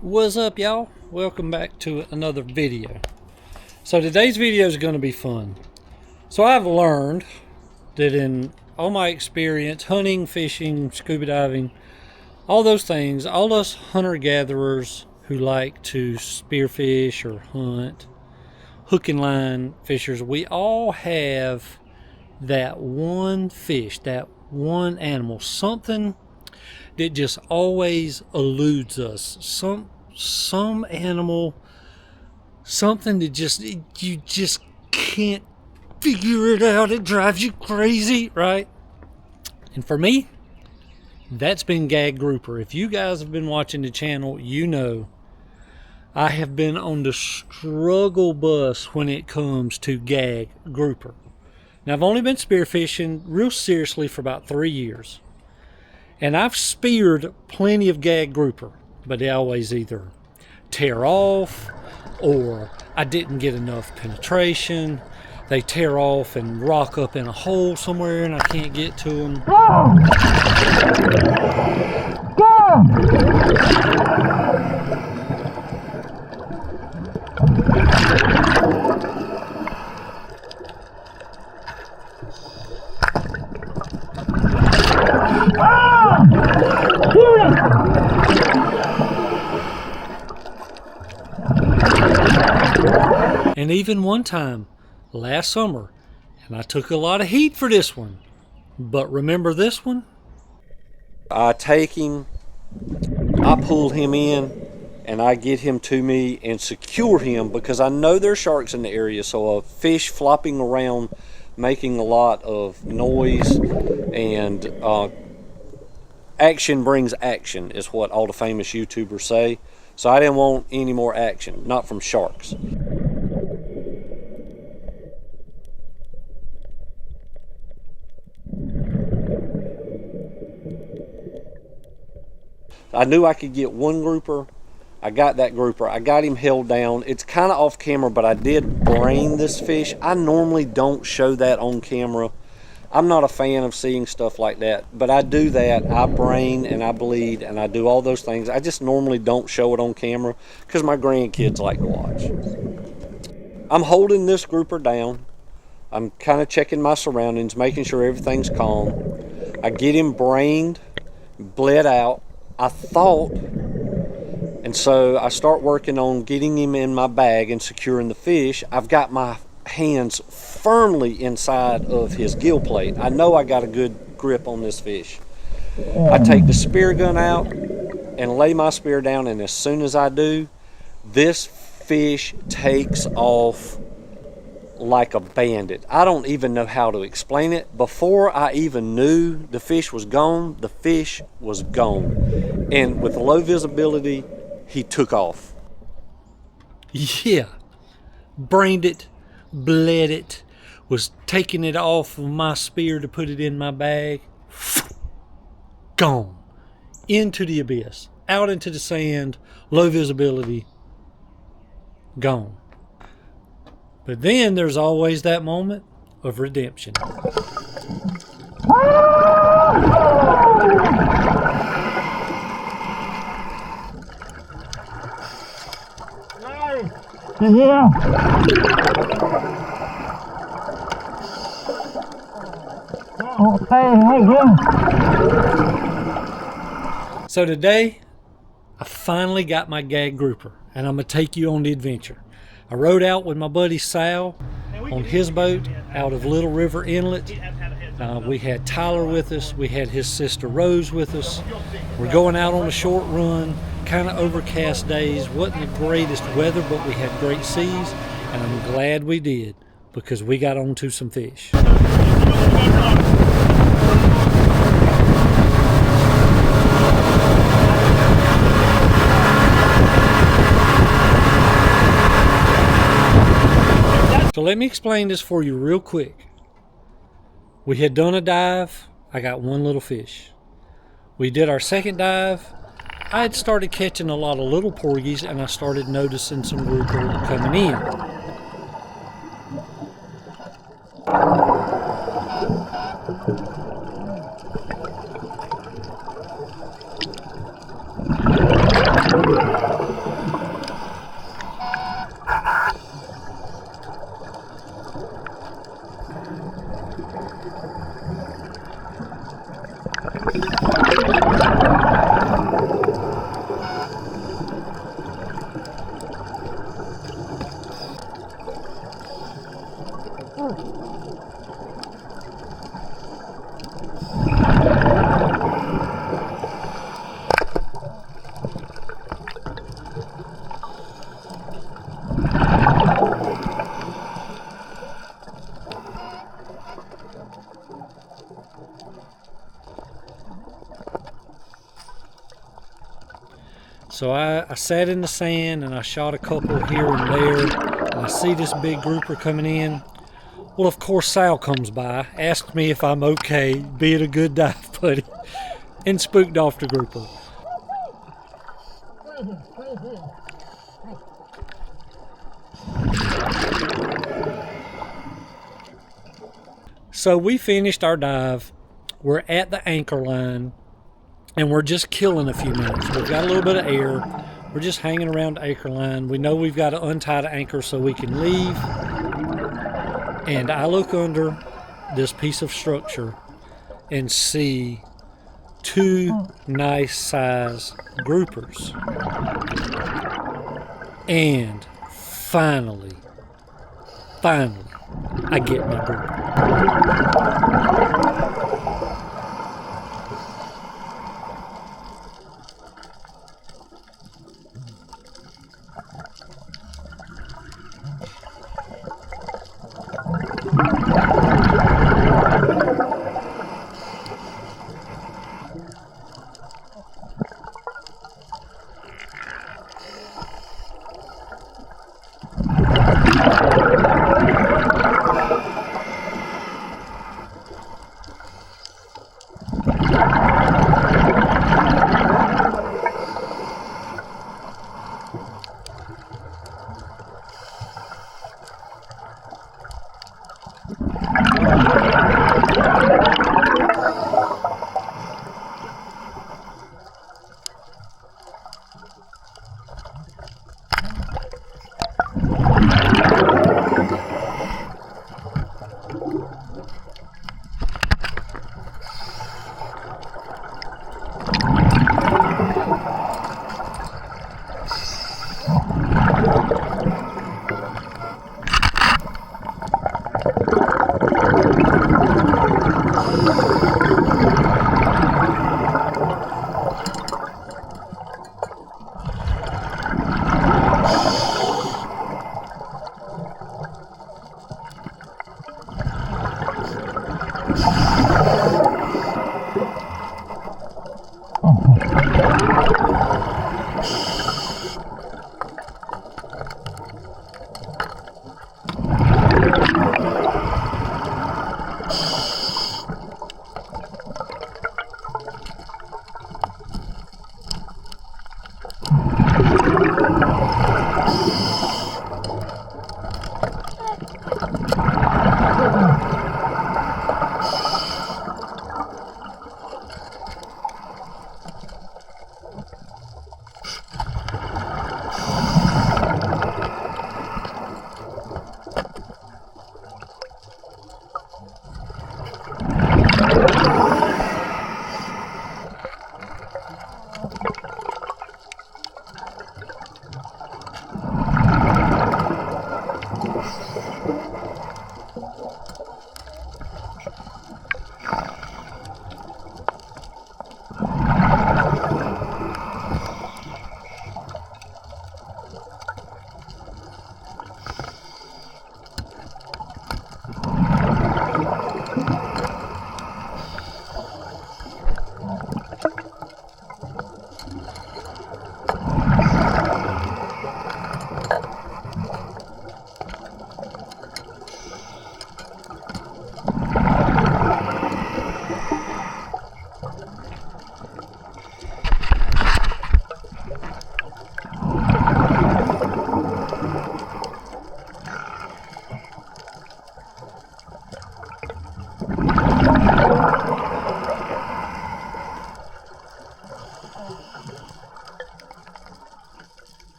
What's up, y'all? Welcome back to another video. So today's video is going to be fun. So I've learned that in all my experience hunting, fishing, scuba diving, all those things, all us hunter-gatherers who like to spearfish or hunt, hook and line fishers, we all have that one fish, that one animal, something that just always eludes us. Some animal, something that you just can't figure it out. It drives you crazy, right? And for me, that's been GAG grouper. If you guys have been watching the channel, you know I have been on the struggle bus when it comes to GAG grouper. Now, I've only been spearfishing real seriously for about 3 years. And I've speared plenty of GAG grouper, but they always either tear off or I didn't get enough penetration. They tear off and rock up in a hole somewhere and I can't get to them. And even one time last summer, and I took a lot of heat for this one, but remember this one? I take him, I pull him in, and I get him to me and secure him because I know there's sharks in the area. So a fish flopping around making a lot of noise, and action brings action is what all the famous YouTubers say. So I didn't want any more action, not from sharks. I knew I could get one grouper. I got that grouper. I got him held down. It's kind of off camera, but I did brain this fish. I normally don't show that on camera. I'm not a fan of seeing stuff like that, but I do that. I brain and I bleed and I do all those things. I just normally don't show it on camera because my grandkids like to watch. I'm holding this grouper down. I'm kind of checking my surroundings, making sure everything's calm. I get him brained, bled out, I thought, and so I start working on getting him in my bag and securing the fish. I've got my hands firmly inside of his gill plate. I know I got a good grip on this fish. I take the spear gun out and lay my spear down, and as soon as I do, this fish takes off like a bandit. I don't even know how to explain it. Before I even knew the fish was gone, the fish was gone. And with low visibility, he took off. Yeah, brained it, bled it, was taking it off of my spear to put it in my bag. Gone. Into the abyss. Out into the sand, low visibility, gone. But then there's always that moment of redemption. Yeah. So today, I finally got my GAG grouper, and I'm gonna take you on the adventure. I rode out with my buddy Sal on his boat out of Little River Inlet. We had Tyler with us. We had his sister Rose with us. We're going out on a short run, kind of overcast days. Wasn't the greatest weather, but we had great seas, and I'm glad we did because we got onto some fish. So let me explain this for you real quick. We had done a dive. I got one little fish. We did our second dive. I had started catching a lot of little porgies and I started noticing some grouper coming in. So I sat in the sand and I shot a couple here and there, and I see this big grouper coming in. Well, of course, Sal comes by, asks me if I'm okay, being a good dive buddy, and spooked off the grouper. So we finished our dive. We're at the anchor line, and we're just killing a few minutes. We've got a little bit of air. We're just hanging around the anchor line. We know we've got to untie the anchor so we can leave. And I look under this piece of structure and see two nice size groupers. And finally, I get my grouper.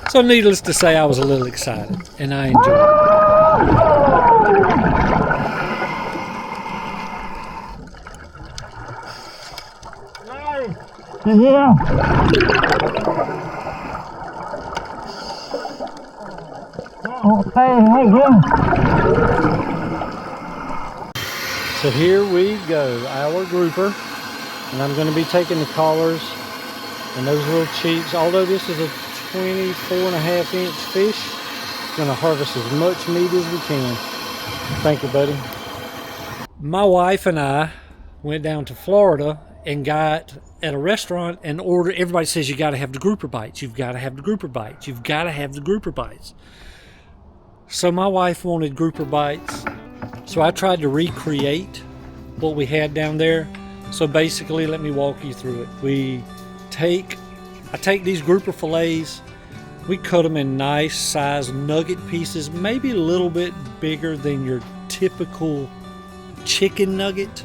So needless to say, I was a little excited, and I enjoyed it. Yeah. Hey, yeah. So here we go, our grouper, and I'm going to be taking the collars and those little cheeks. Although this is a 24.5-inch fish, going to harvest as much meat as we can. Thank you, buddy. My wife and I went down to Florida and got at a restaurant and ordered. Everybody says you got to have the grouper bites. You've got to have the grouper bites. You've got to have the grouper bites. So my wife wanted grouper bites. So I tried to recreate what we had down there. So basically, let me walk you through it. I take these grouper fillets. We cut them in nice size nugget pieces, maybe a little bit bigger than your typical chicken nugget.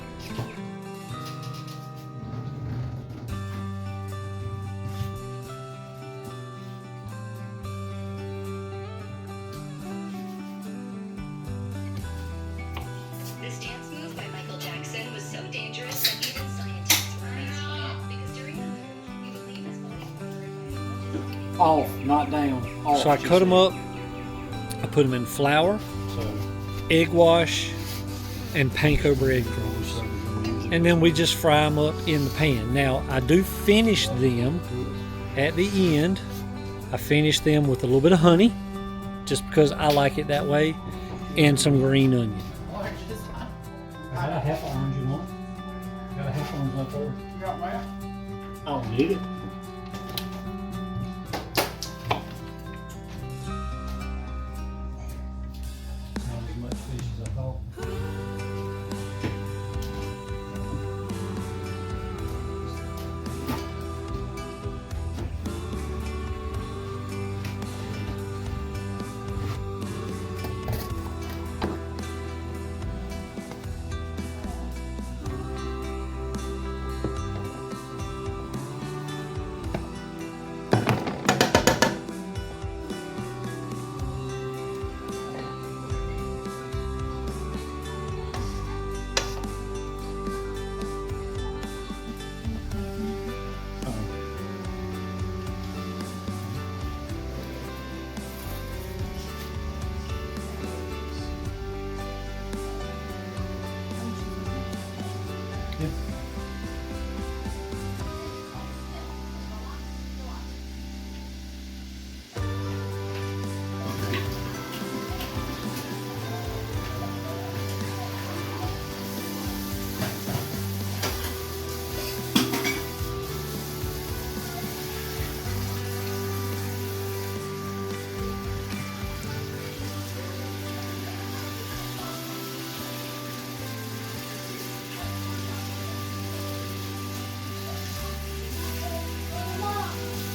This dance move by Michael Jackson was so dangerous that even scientists were praising it because during the move, you believe his body Off, not down. Off, So I cut them up. I put them in flour, egg wash, and panko breadcrumbs. And then we just fry them up in the pan. Now, I do finish them at the end. I finish them with a little bit of honey, just because I like it that way, and some green onion. I got a half orange, you want? Got a half orange left over. You got that? I don't need it. Not as much fish as I thought.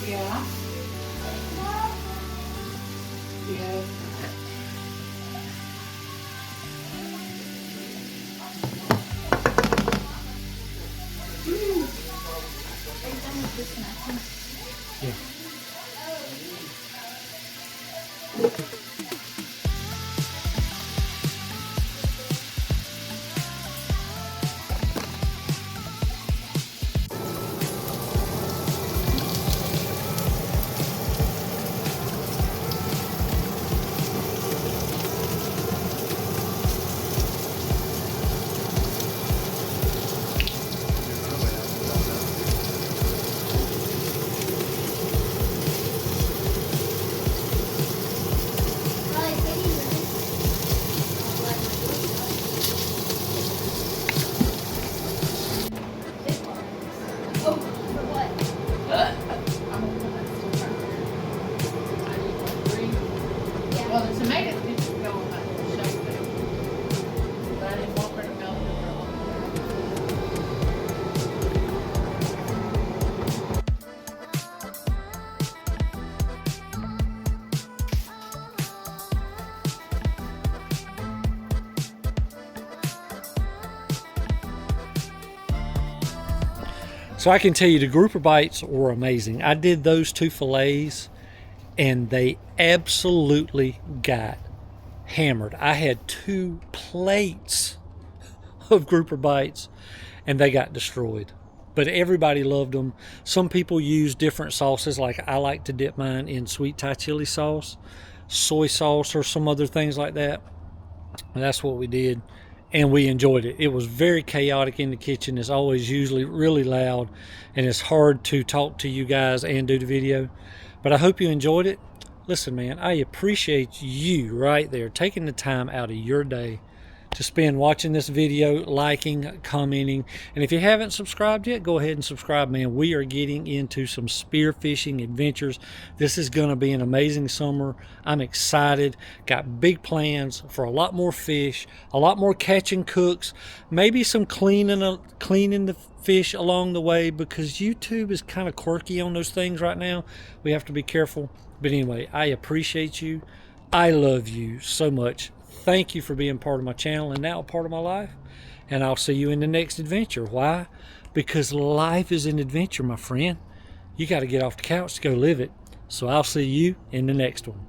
Yeah. Yeah. Yeah. Well, the tomatoes can just go on that little shelf there. But I didn't want her to melt it all. So I can tell you the grouper bites were amazing. I did those two fillets and they absolutely got hammered. I had 2 plates of grouper bites and they got destroyed. But everybody loved them. Some people use different sauces, like I like to dip mine in sweet Thai chili sauce, soy sauce, or some other things like that. And that's what we did. And we enjoyed it. It was very chaotic in the kitchen. It's always usually really loud, and it's hard to talk to you guys and do the video. But I hope you enjoyed it. Listen, man, I appreciate you right there taking the time out of your day to spend watching this video, liking, commenting. And if you haven't subscribed yet, go ahead and subscribe, man. We are getting into some spearfishing adventures. This is going to be an amazing summer. I'm excited. Got big plans for a lot more fish, a lot more catch and cooks, maybe some cleaning the fish along the way, because YouTube is kind of quirky on those things right now. We have to be careful. But anyway, I appreciate you. I love you so much. Thank you for being part of my channel and now a part of my life. And I'll see you in the next adventure. Why? Because life is an adventure, my friend. You got to get off the couch to go live it. So I'll see you in the next one.